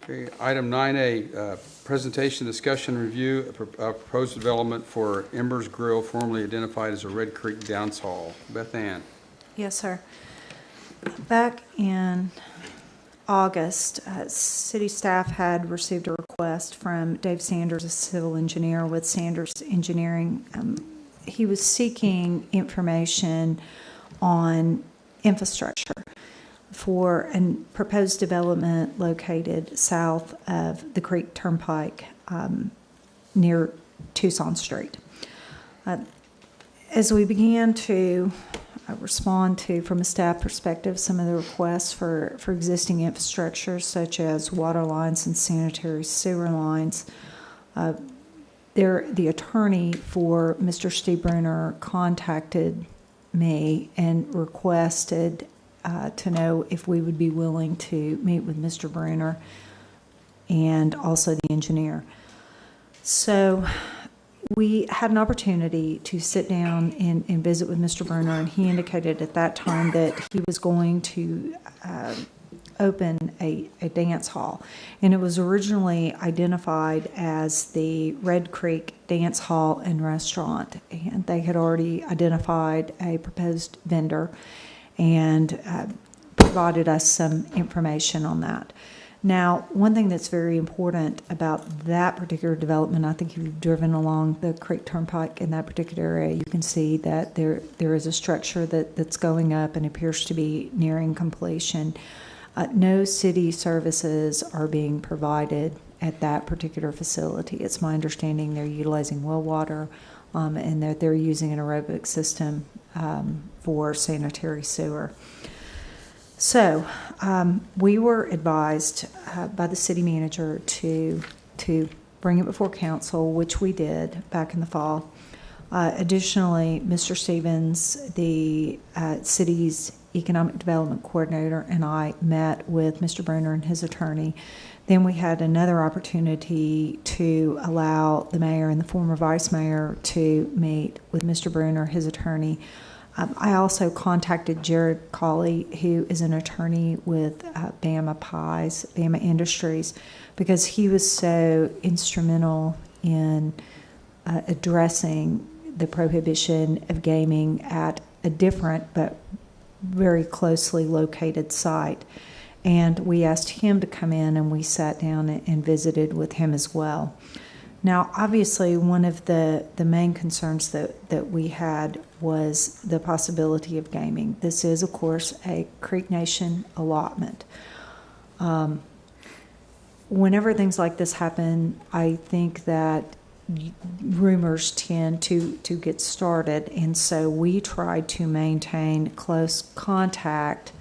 Okay, item 9A, presentation, discussion, review of proposed development for Embers Grill, formerly identified as a Red Creek Dance Hall. Beth Ann. Yes, sir. Back in August, city staff had received a request from Dave Sanders, a civil engineer with Sanders Engineering. He was seeking information on infrastructure for a proposed development located south of the Creek Turnpike near Tucson Street. As we began to respond to, from a staff perspective, some of the requests for existing infrastructure, such as water lines and sanitary sewer lines, the attorney for Mr. Steve Bruner contacted me and requested to know if we would be willing to meet with Mr. Bruner and also the engineer. So we had an opportunity to sit down and visit with Mr. Bruner, and he indicated at that time that he was going to open a dance hall. And it was originally identified as the Red Creek Dance Hall and Restaurant, and they had already identified a proposed vendor and provided us some information on that. Now, one thing that's very important about that particular development, I think if you've driven along the Creek Turnpike in that particular area, you can see that there is a structure that's going up and appears to be nearing completion. No city services are being provided at that particular facility. It's my understanding they're utilizing well water and that they're using an aerobic system for sanitary sewer. So we were advised by the city manager to bring it before council, which we did back in the fall. Additionally, Mr. Stevens, the city's economic development coordinator, and I met with Mr. Bruner and his attorney. Then we had another opportunity to allow the mayor and the former vice mayor to meet with Mr. Bruner, his attorney. I also contacted Jared Cawley, who is an attorney with Bama Industries, because he was so instrumental in addressing the prohibition of gaming at a different but very closely located site. And we asked him to come in, and we sat down and visited with him as well. Now, obviously, one of the main concerns that we had was the possibility of gaming. This is, of course, a Creek Nation allotment. Whenever things like this happen, I think that rumors tend to get started, and so we tried to maintain close contact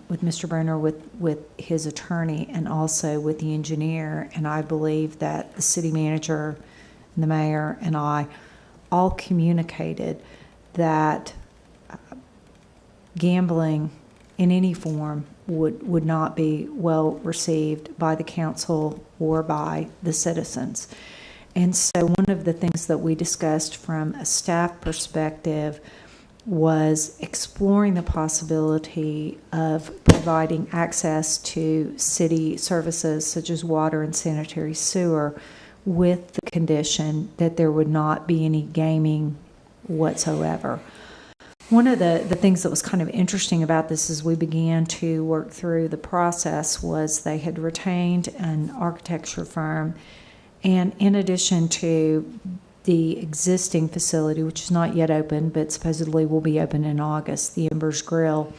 with Mr. Bruner, with his attorney, and also with the engineer. And I believe that the city manager, and the mayor, and I all communicated that gambling in any form would not be well received by the council or by the citizens. And so one of the things that we discussed from a staff perspective was exploring the possibility of providing access to city services such as water and sanitary sewer, with the condition that there would not be any gaming whatsoever. One of the things that was kind of interesting about this as we began to work through the process was they had retained an architecture firm, and in addition to the existing facility, which is not yet open but supposedly will be open in August, the Embers Grill,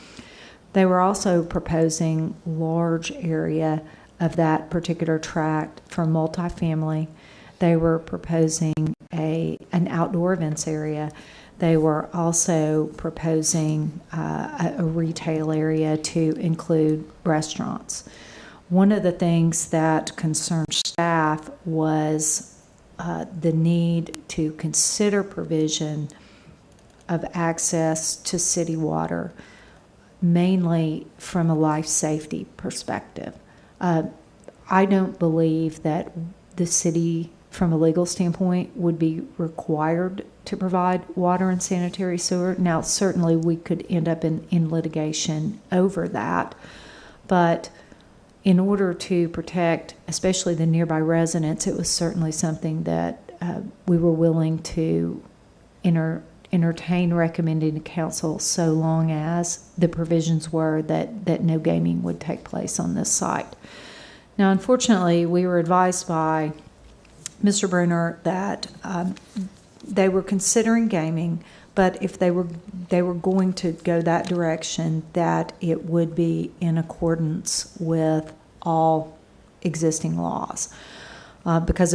they were also proposing large area of that particular tract for multifamily. They were proposing an outdoor events area. They were also proposing a retail area to include restaurants. One of the things that concerned staff was the need to consider provision of access to city water, mainly from a life safety perspective. I don't believe that the city, from a legal standpoint, would be required to provide water and sanitary sewer. Now, certainly we could end up in litigation over that, but in order to protect, especially the nearby residents, it was certainly something that we were willing to entertain recommending to council, so long as the provisions were that no gaming would take place on this site. Now, unfortunately, we were advised by Mr. Bruner that they were considering gaming, but if they were going to go that direction, that it would be in accordance with all existing laws, because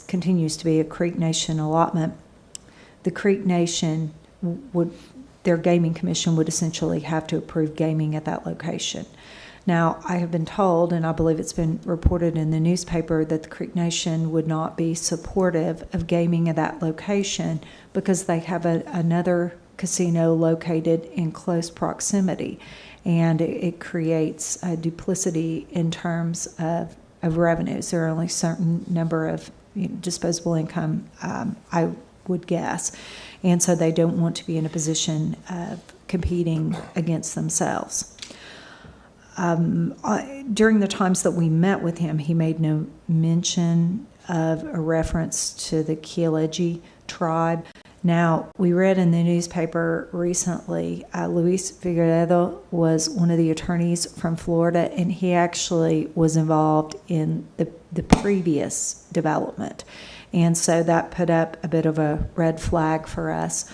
continues to be a Creek Nation allotment. The Creek Nation their gaming commission would essentially have to approve gaming at that location. Now, I have been told, and I believe it's been reported in the newspaper, that the Creek Nation would not be supportive of gaming at that location because they have another casino located in close proximity, and it creates a duplicity in terms of revenues. There are only a certain number of disposable income, I would guess, and so they don't want to be in a position of competing against themselves. During the times that we met with him, he made no mention of a reference to the Kieleji tribe. Now, we read in the newspaper recently, Luis Figueredo was one of the attorneys from Florida, and he actually was involved in the previous development. And so that put up a bit of a red flag for us.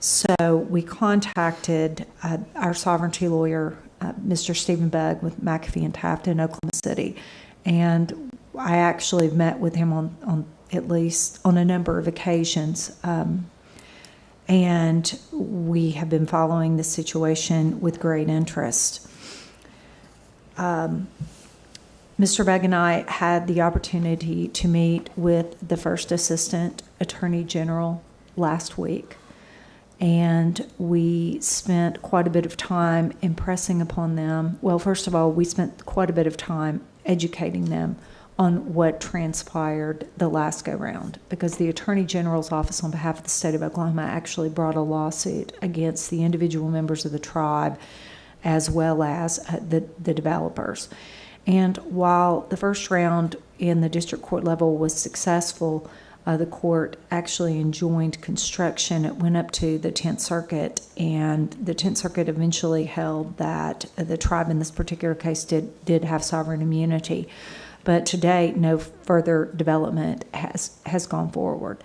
So we contacted our sovereignty lawyer, Mr. Stephen Bugg with McAfee and Taft in Oklahoma City, and I actually met with him on at least on a number of occasions, and we have been following the situation with great interest. Mr. Bugg and I had the opportunity to meet with the First Assistant Attorney General last week, and we spent quite a bit of time impressing upon them. Well, first of all, we spent quite a bit of time educating them on what transpired the last go-round, because the Attorney General's office on behalf of the state of Oklahoma actually brought a lawsuit against the individual members of the tribe as well as the developers. And while the first round in the district court level was successful, the court actually enjoined construction. It went up to the 10th Circuit, and the 10th Circuit eventually held that the tribe in this particular case did have sovereign immunity. But to date, no further development has gone forward.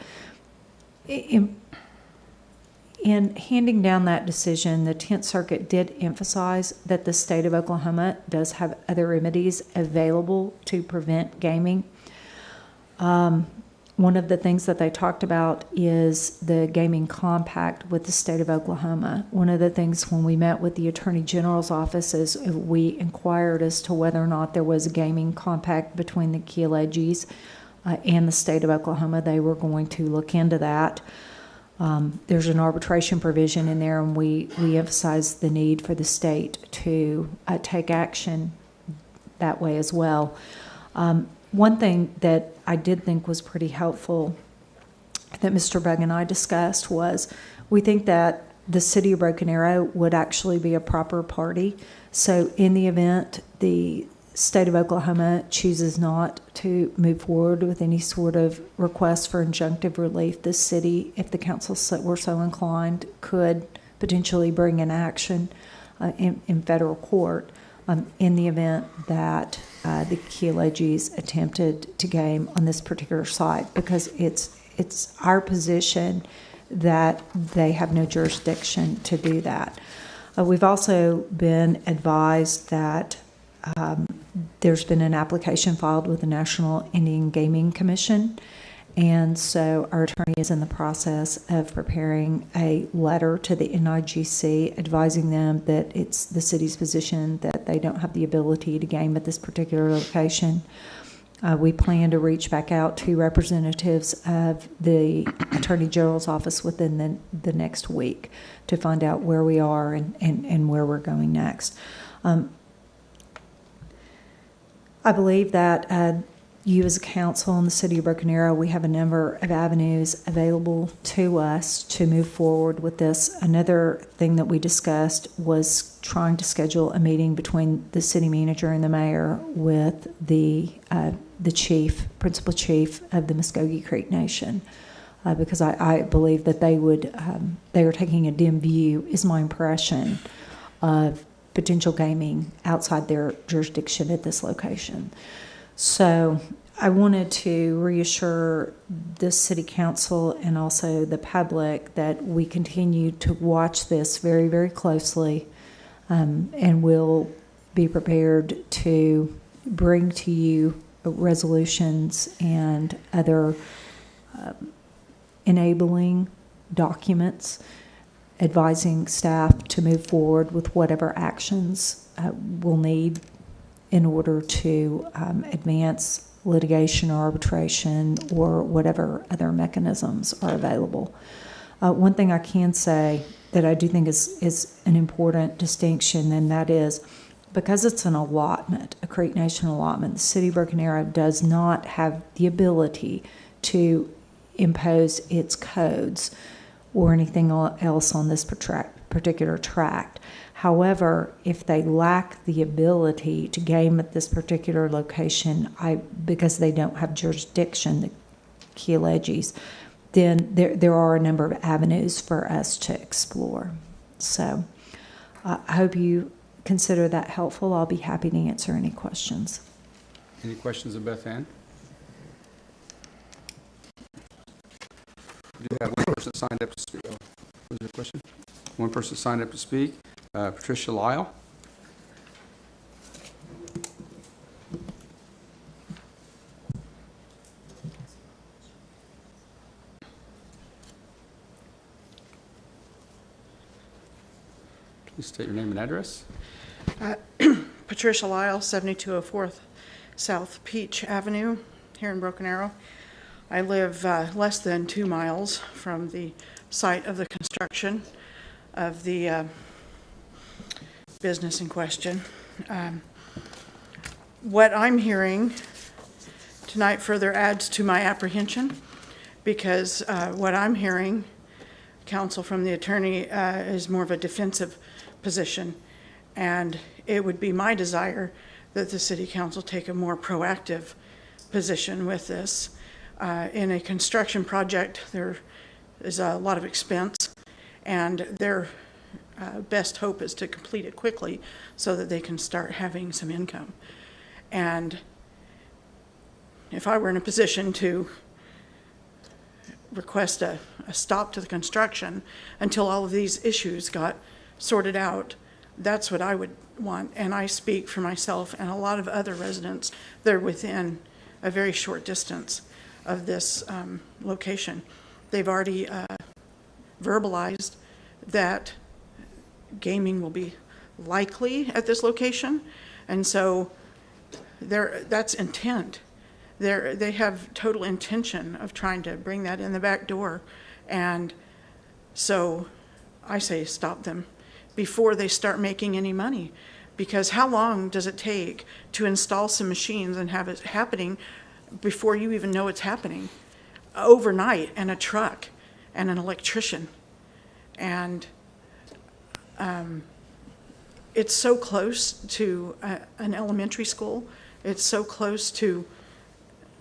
In handing down that decision, the 10th Circuit did emphasize that the state of Oklahoma does have other remedies available to prevent gaming. One of the things that they talked about is the gaming compact with the state of Oklahoma. One of the things when we met with the Attorney General's office is we inquired as to whether or not there was a gaming compact between the Kielejis and the state of Oklahoma. They were going to look into that. There's an arbitration provision in there, and we emphasized the need for the state to take action that way as well. One thing that I did think was pretty helpful that Mr. Bugg and I discussed was we think that the city of Broken Arrow would actually be a proper party. So in the event the state of Oklahoma chooses not to move forward with any sort of request for injunctive relief, the city, if the council were so inclined, could potentially bring an action in federal court in the event that the Kielejis attempted to game on this particular site, because it's our position that they have no jurisdiction to do that. We've also been advised that there's been an application filed with the National Indian Gaming Commission, and so our attorney is in the process of preparing a letter to the NIGC advising them that it's the city's position that they don't have the ability to game at this particular location. We plan to reach back out to representatives of the Attorney General's office within the next week to find out where we are and where we're going next. I believe that you as a council in the city of Broken Arrow, we have a number of avenues available to us to move forward with this. Another thing that we discussed was trying to schedule a meeting between the city manager and the mayor with the principal chief of the Muskogee Creek Nation. Because I believe that they are taking a dim view, is my impression, of potential gaming outside their jurisdiction at this location. So I wanted to reassure the city council and also the public that we continue to watch this very, very closely, and will be prepared to bring to you resolutions and other enabling documents, advising staff to move forward with whatever actions we'll need in order to advance litigation or arbitration or whatever other mechanisms are available. One thing I can say that I do think is an important distinction, and that is because it's an allotment, a Creek Nation allotment, the city of Broken Arrow does not have the ability to impose its codes or anything else on this particular tract. However, if they lack the ability to game at this particular location, because they don't have jurisdiction, the key alleges, then there are a number of avenues for us to explore. So I hope you consider that helpful. I'll be happy to answer any questions. Any questions of Beth Ann? We do have one person signed up to speak. Oh, was there a question? One person signed up to speak. Patricia Lyle. Please state your name and address. Patricia Lyle, 7204 South Peach Avenue here in Broken Arrow. I live less than 2 miles from the site of the construction of the business in question. What I'm hearing tonight further adds to my apprehension, because what I'm hearing, counsel from the attorney, is more of a defensive position, and it would be my desire that the city council take a more proactive position with this. In a construction project, there is a lot of expense, and their best hope is to complete it quickly so that they can start having some income. And if I were in a position to request a stop to the construction until all of these issues got sorted out, that's what I would want. And I speak for myself and a lot of other residents that are within a very short distance of this location. They've already verbalized that gaming will be likely at this location, and so that's intent. They have total intention of trying to bring that in the back door, and so I say stop them before they start making any money, because how long does it take to install some machines and have it happening before you even know it's happening? Overnight, and a truck and an electrician, and it's so close to an elementary school. It's so close to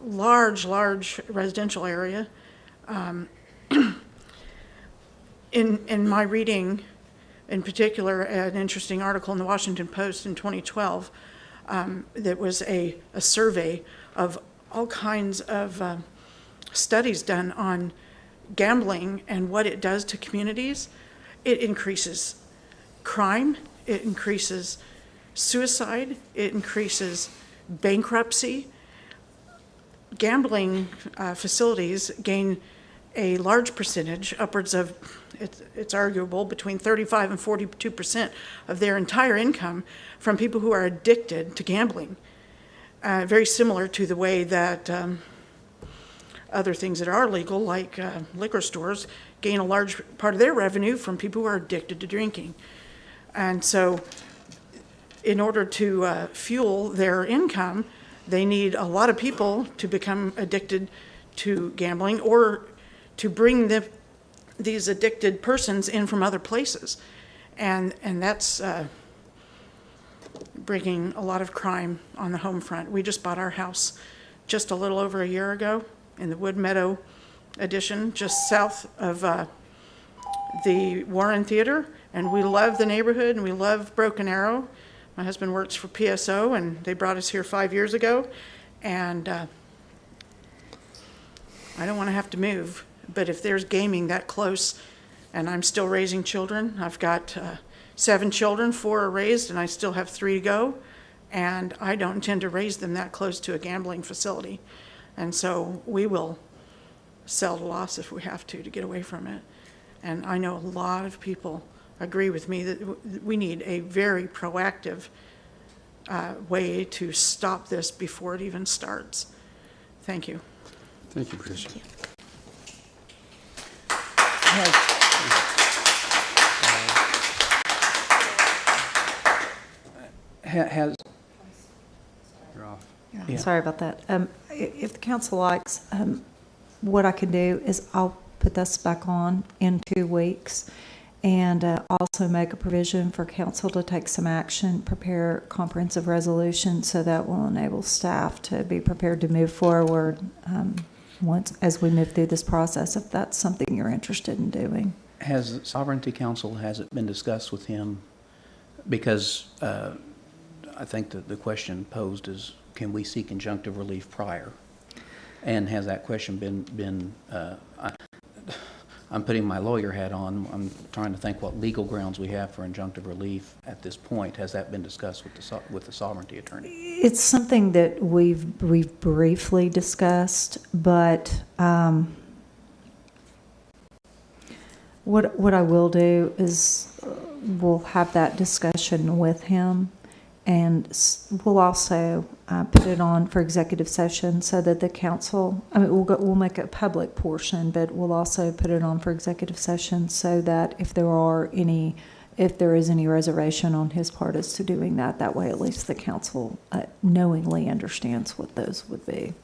large residential area. In my reading, in particular, an interesting article in the Washington Post in 2012 that was a survey of all kinds of studies done on gambling and what it does to communities. It increases crime, it increases suicide, it increases bankruptcy. Gambling facilities gain a large percentage, upwards of, it's arguable, between 35 and 42% of their entire income from people who are addicted to gambling. Very similar to the way that other things that are legal, like liquor stores, gain a large part of their revenue from people who are addicted to drinking. And so in order to fuel their income, They need a lot of people to become addicted to gambling or to bring these addicted persons in from other places. And that's bringing a lot of crime on the home front. We just bought our house just a little over a year ago in the Wood Meadow addition, just south of the Warren Theater. And we love the neighborhood and we love Broken Arrow. My husband works for PSO and they brought us here 5 years ago. And I don't want to have to move, but if there's gaming that close and I'm still raising children, I've got 7 children, 4 are raised and I still have 3 to go. And I don't intend to raise them that close to a gambling facility. And so we will sell the loss if we have to get away from it. And I know a lot of people agree with me that we need a very proactive way to stop this before it even starts. Thank you. Thank you, Patricia. Has, You're off. Yeah. Sorry about that. If the council likes, what I can do is I'll put this back on in 2 weeks and also make a provision for council to take some action, prepare comprehensive resolution, so that will enable staff to be prepared to move forward as we move through this process, if that's something you're interested in doing. has Sovereignty Council, has it been discussed with him? Because I think that the question posed is, can we seek injunctive relief prior? And has that question been I'm putting my lawyer hat on. I'm trying to think what legal grounds we have for injunctive relief at this point. Has that been discussed with the sovereignty attorney? It's something that we've briefly discussed, but what I will do is we'll have that discussion with him, and we'll also put it on for executive session so that the council, we'll make a public portion, but we'll also put it on for executive session so that if there is any reservation on his part as to doing that, that way at least the council knowingly understands what those would be.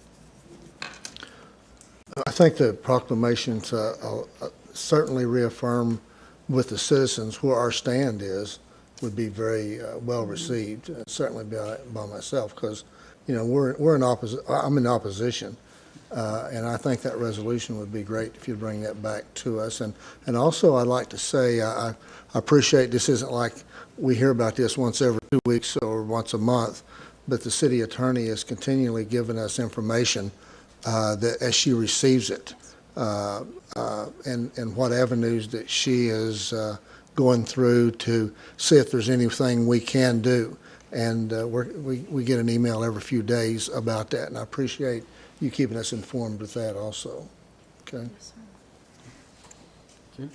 I think the proclamations certainly reaffirm with the citizens where our stand is, would be very well received, certainly by myself, because I'm in opposition, and I think that resolution would be great if you bring that back to us. And also, I'd like to say I appreciate this isn't like we hear about this once every 2 weeks or once a month, but the city attorney is continually giving us information that as she receives it, and what avenues that she is going through to see if there's anything we can do. And we get an email every few days about that, and I appreciate you keeping us informed with that also. Okay. Yes, sir. Okay.